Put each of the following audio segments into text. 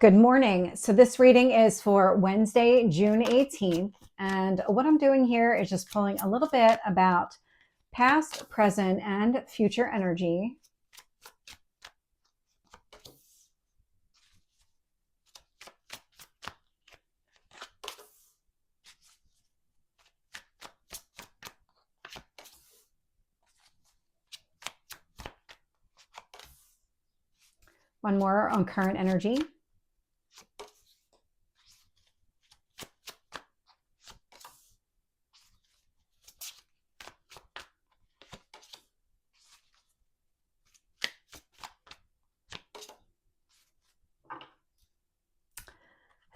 Good morning. So this reading is for Wednesday, June 18th. And what I'm doing here is just pulling a little bit about past, present, and future energy. One more on current energy.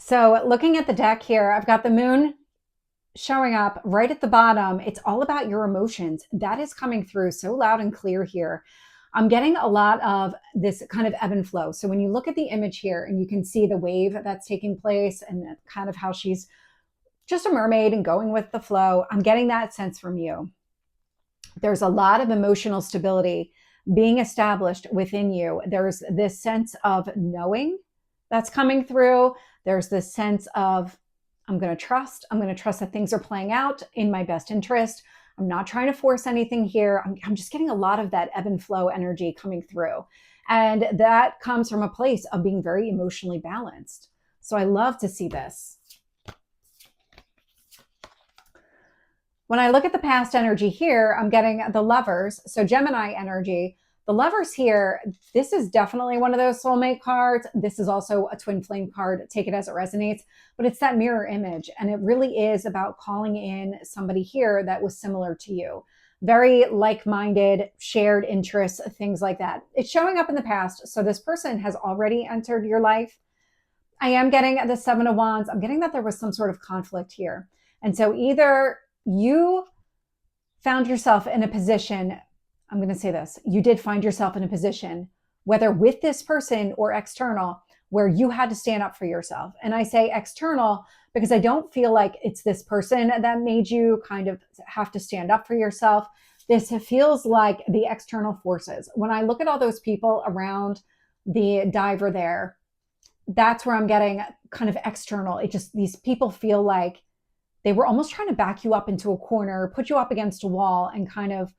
So looking at the deck here, I've got the moon showing up right at the bottom. It's all about your emotions. That is coming through so loud and clear here. I'm getting a lot of this kind of ebb and flow. So when you look at the image here and you can see the wave that's taking place and kind of how she's just a mermaid and going with the flow, I'm getting that sense from you. There's a lot of emotional stability being established within you. There's this sense of knowing that's coming through. There's this sense of, I'm going to trust that things are playing out in my best interest. I'm not trying to force anything here. I'm just getting a lot of that ebb and flow energy coming through. And that comes from a place of being very emotionally balanced. So I love to see this. When I look at the past energy here, I'm getting the Lovers. So Gemini energy. The Lovers here, this is definitely one of those soulmate cards. This is also a twin flame card. Take it as it resonates, but it's that mirror image. And it really is about calling in somebody here that was similar to you. Very like-minded, shared interests, things like that. It's showing up in the past. So this person has already entered your life. I am getting the Seven of Wands. I'm getting that there was some sort of conflict here. And so either you found yourself in a position, I'm going to say this, you did find yourself in a position, whether with this person or external, where you had to stand up for yourself. And I say external because I don't feel like it's this person that made you kind of have to stand up for yourself. This feels like the external forces. When I look at all those people around the diver there, that's where I'm getting kind of external. It just, these people feel like they were almost trying to back you up into a corner, put you up against a wall and kind of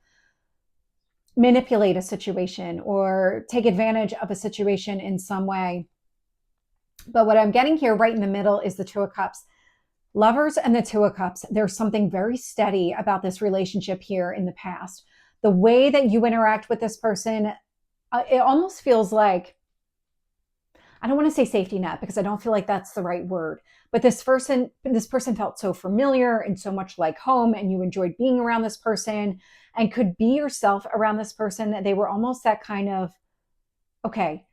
manipulate a situation or take advantage of a situation in some way. But what I'm getting here right in the middle is the Two of Cups. Lovers and the Two of Cups, there's something very steady about this relationship here in the past. The way that you interact with this person, it almost feels like, I don't want to say safety net because I don't feel like that's the right word, but this person felt so familiar and so much like home, and you enjoyed being around this person and could be yourself around this person. They were almost that kind of, okay,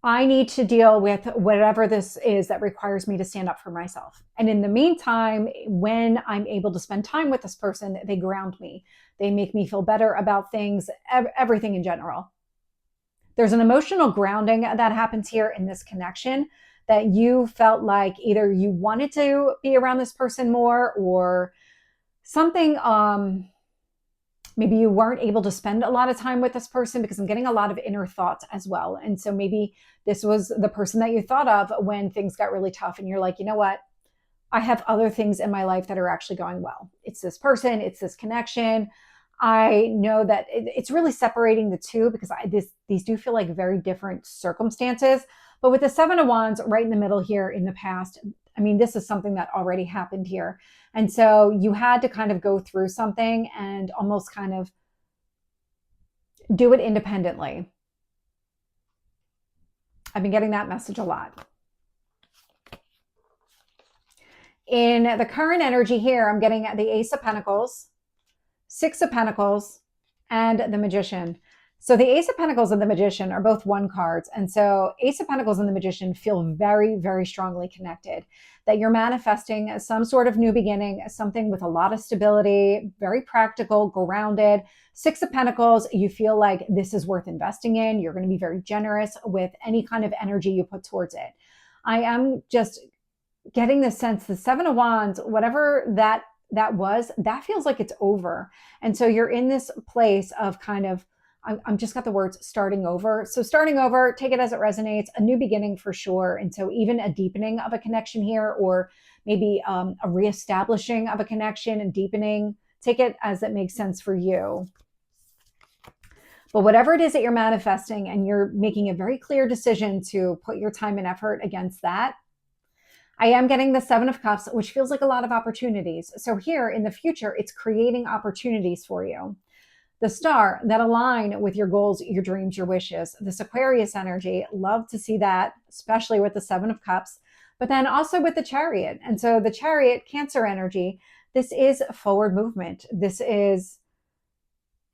I need to deal with whatever this is that requires me to stand up for myself. And in the meantime, when I'm able to spend time with this person, they ground me. They make me feel better about things, everything in general. There's an emotional grounding that happens here in this connection that you felt like either you wanted to be around this person more or something, maybe you weren't able to spend a lot of time with this person, because I'm getting a lot of inner thoughts as well. And so maybe this was the person that you thought of when things got really tough and you're like, you know what? I have other things in my life that are actually going well. It's this person, it's this connection. I know that it's really separating the two because these do feel like very different circumstances. But with the Seven of Wands right in the middle here in the past, I mean, this is something that already happened here. And so you had to kind of go through something and almost kind of do it independently. I've been getting that message a lot. In the current energy here, I'm getting the Ace of Pentacles, Six of Pentacles, and the Magician. So the Ace of Pentacles and the Magician are both one cards. And so Ace of Pentacles and the Magician feel very, very strongly connected, that you're manifesting some sort of new beginning, something with a lot of stability, very practical, grounded. Six of Pentacles, you feel like this is worth investing in. You're going to be very generous with any kind of energy you put towards it. I am just getting the sense the Seven of Wands, whatever that was, that feels like it's over. And so you're in this place of kind of, I'm just got the words starting over. So starting over, take it as it resonates, a new beginning for sure. And so even a deepening of a connection here, or maybe a reestablishing of a connection and deepening, take it as it makes sense for you. But whatever it is that you're manifesting, and you're making a very clear decision to put your time and effort against that, I am getting the Seven of Cups, which feels like a lot of opportunities. So here in the future, it's creating opportunities for you. The Star, that align with your goals, your dreams, your wishes. This Aquarius energy, love to see that, especially with the Seven of Cups, but then also with the Chariot. And so the Chariot, Cancer energy, this is forward movement. This is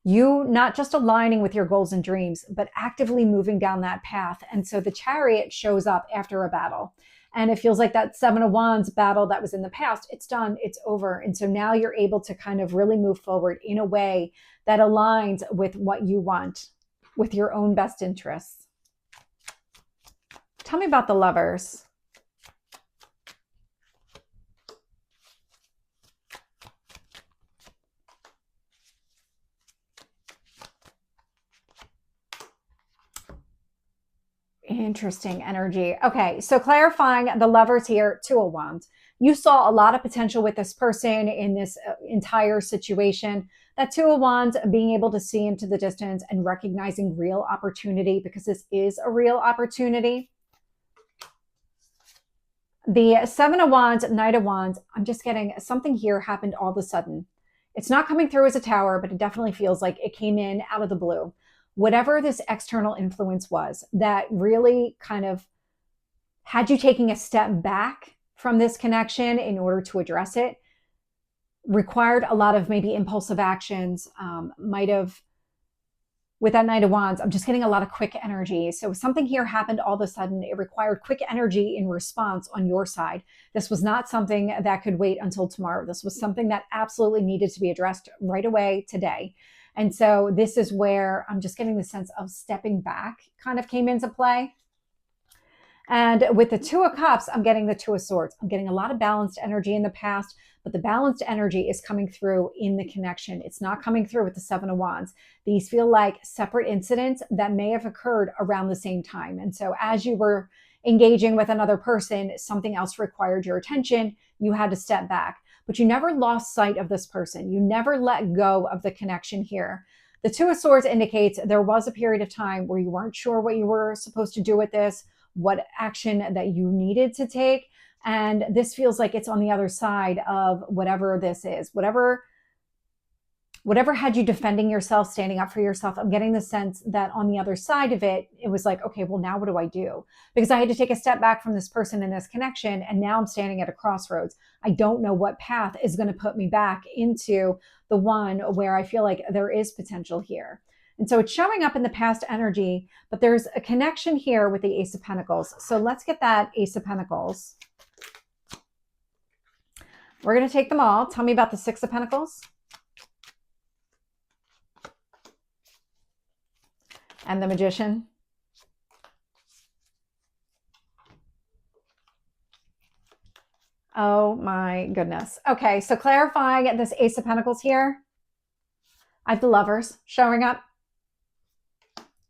you not just aligning with your goals and dreams, but actively moving down that path. And so the Chariot shows up after a battle. And it feels like that Seven of Wands battle that was in the past, it's done, it's over. And so now you're able to kind of really move forward in a way that aligns with what you want, with your own best interests. Tell me about the Lovers. Interesting energy. Okay, so clarifying the Lovers here, Two of Wands. You saw a lot of potential with this person in this entire situation. That Two of Wands, being able to see into the distance and recognizing real opportunity, because this is a real opportunity. The Seven of Wands, Knight of Wands, I'm just getting something here happened all of a sudden. It's not coming through as a tower, but it definitely feels like it came in out of the blue. Whatever this external influence was that really kind of had you taking a step back from this connection in order to address it, required a lot of maybe impulsive actions, might have, with that Knight of Wands, I'm just getting a lot of quick energy. So something here happened all of a sudden. It required quick energy in response on your side. This was not something that could wait until tomorrow. This was something that absolutely needed to be addressed right away today. And so this is where I'm just getting the sense of stepping back kind of came into play. And with the Two of Cups, I'm getting the Two of Swords. I'm getting a lot of balanced energy in the past, but the balanced energy is coming through in the connection. It's not coming through with the Seven of Wands. These feel like separate incidents that may have occurred around the same time. And so as you were engaging with another person, something else required your attention. You had to step back. But you never lost sight of this person. You never let go of the connection here. The Two of Swords indicates there was a period of time where you weren't sure what you were supposed to do with this, what action that you needed to take. And this feels like it's on the other side of whatever this is, whatever had you defending yourself, standing up for yourself. I'm getting the sense that on the other side of it, it was like, okay, well, now what do I do? Because I had to take a step back from this person in this connection, and now I'm standing at a crossroads. I don't know what path is going to put me back into the one where I feel like there is potential here. And so it's showing up in the past energy, but there's a connection here with the Ace of Pentacles. So let's get that Ace of Pentacles. We're going to take them all. Tell me about the Six of Pentacles. And the Magician. Oh my goodness. Okay, so clarifying this Ace of Pentacles here. I have the Lovers showing up.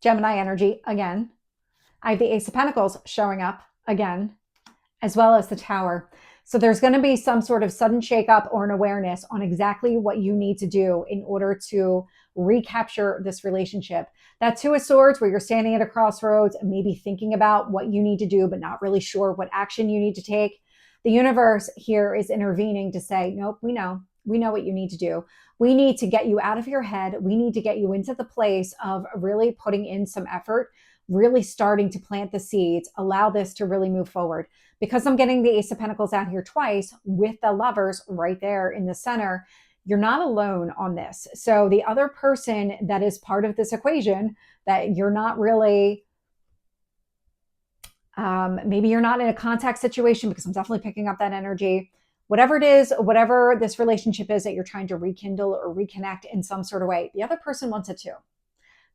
Gemini energy again. I have the Ace of Pentacles showing up again, as well as the Tower. So there's going to be some sort of sudden shakeup or an awareness on exactly what you need to do in order to recapture this relationship. That Two of Swords, where you're standing at a crossroads and maybe thinking about what you need to do, but not really sure what action you need to take. The universe here is intervening to say, nope, we know what you need to do. We need to get you out of your head. We need to get you into the place of really putting in some effort, really starting to plant the seeds, allow this to really move forward. Because I'm getting the Ace of Pentacles out here twice with the Lovers right there in the center, you're not alone on this. So the other person that is part of this equation that you're not really, maybe you're not in a contact situation, because I'm definitely picking up that energy. Whatever it is, whatever this relationship is that you're trying to rekindle or reconnect in some sort of way, the other person wants it too.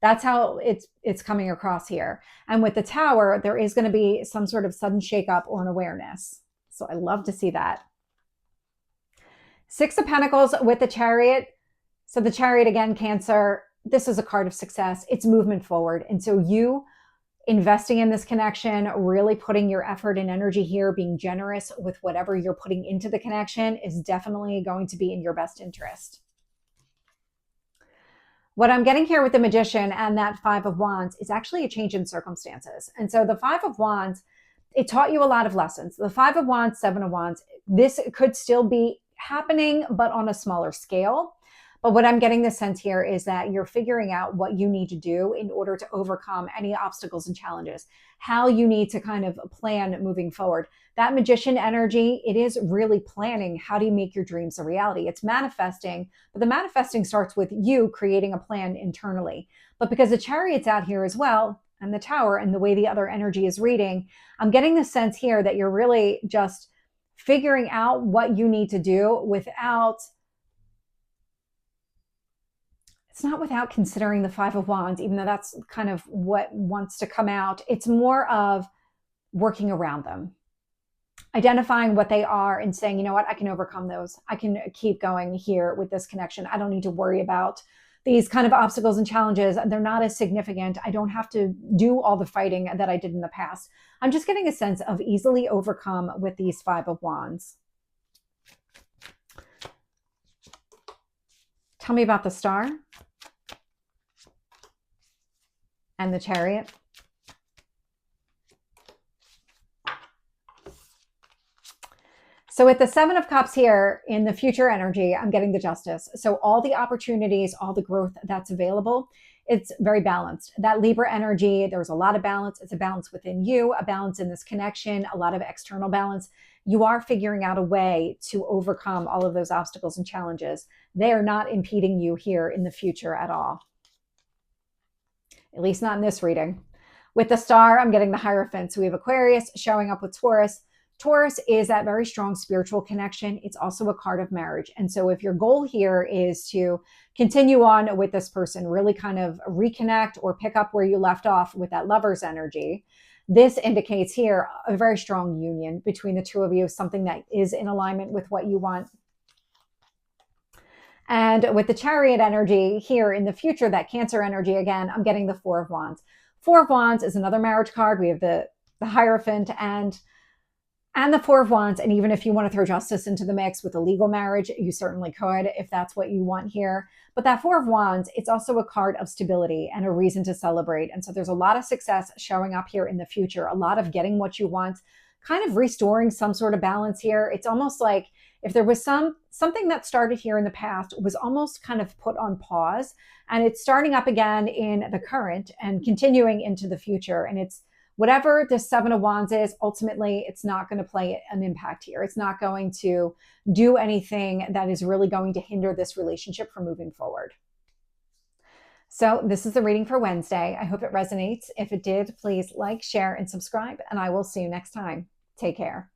That's how it's coming across here. And with the Tower, there is going to be some sort of sudden shakeup or an awareness. So I love to see that. Six of Pentacles with the Chariot. So the Chariot again, Cancer. this is a card of success. It's movement forward. And so you investing in this connection, really putting your effort and energy here, being generous with whatever you're putting into the connection is definitely going to be in your best interest. What I'm getting here with the Magician and that Five of Wands is actually a change in circumstances. And so the Five of Wands, it taught you a lot of lessons. The Five of Wands, Seven of Wands, this could still be happening, but on a smaller scale. But what I'm getting the sense here is that you're figuring out what you need to do in order to overcome any obstacles and challenges, how you need to kind of plan moving forward. That Magician energy, it is really planning how do you make your dreams a reality. It's manifesting, but the manifesting starts with you creating a plan internally. But because the Chariot's out here as well, and the Tower, and the way the other energy is reading, I'm getting the sense here that you're really just figuring out what you need to do without, it's not without considering the Five of Wands, even though that's kind of what wants to come out. It's more of working around them, identifying what they are and saying, you know what, I can overcome those. I can keep going here with this connection. I don't need to worry about these kind of obstacles and challenges. They're not as significant. I don't have to do all the fighting that I did in the past. I'm just getting a sense of easily overcome with these Five of Wands. Tell me about the Star and the Chariot. So with the Seven of Cups here in the future energy, I'm getting the Justice. So all the opportunities, all the growth that's available, it's very balanced. That Libra energy, there's a lot of balance. It's a balance within you, a balance in this connection, a lot of external balance. You are figuring out a way to overcome all of those obstacles and challenges. They are not impeding you here in the future at all. At least not in this reading. With the Star, I'm getting the Hierophant. So we have Aquarius showing up with Taurus. Taurus is that very strong spiritual connection. It's also a card of marriage. And so if your goal here is to continue on with this person, really kind of reconnect or pick up where you left off with that Lover's energy, this indicates here a very strong union between the two of you, something that is in alignment with what you want. And with the Chariot energy here in the future, that Cancer energy, again, I'm getting the Four of Wands. Four of Wands is another marriage card. We have the Hierophant and the Four of Wands. And even if you want to throw Justice into the mix with a legal marriage, you certainly could if that's what you want here. But that Four of Wands, it's also a card of stability and a reason to celebrate. And so there's a lot of success showing up here in the future, a lot of getting what you want, kind of restoring some sort of balance here. It's almost like if there was something that started here in the past was almost kind of put on pause, and it's starting up again in the current and continuing into the future. And it's whatever the Seven of Wands is, ultimately, it's not going to play an impact here. It's not going to do anything that is really going to hinder this relationship from moving forward. So this is the reading for Wednesday. I hope it resonates. If it did, please like, share, and subscribe, and I will see you next time. Take care.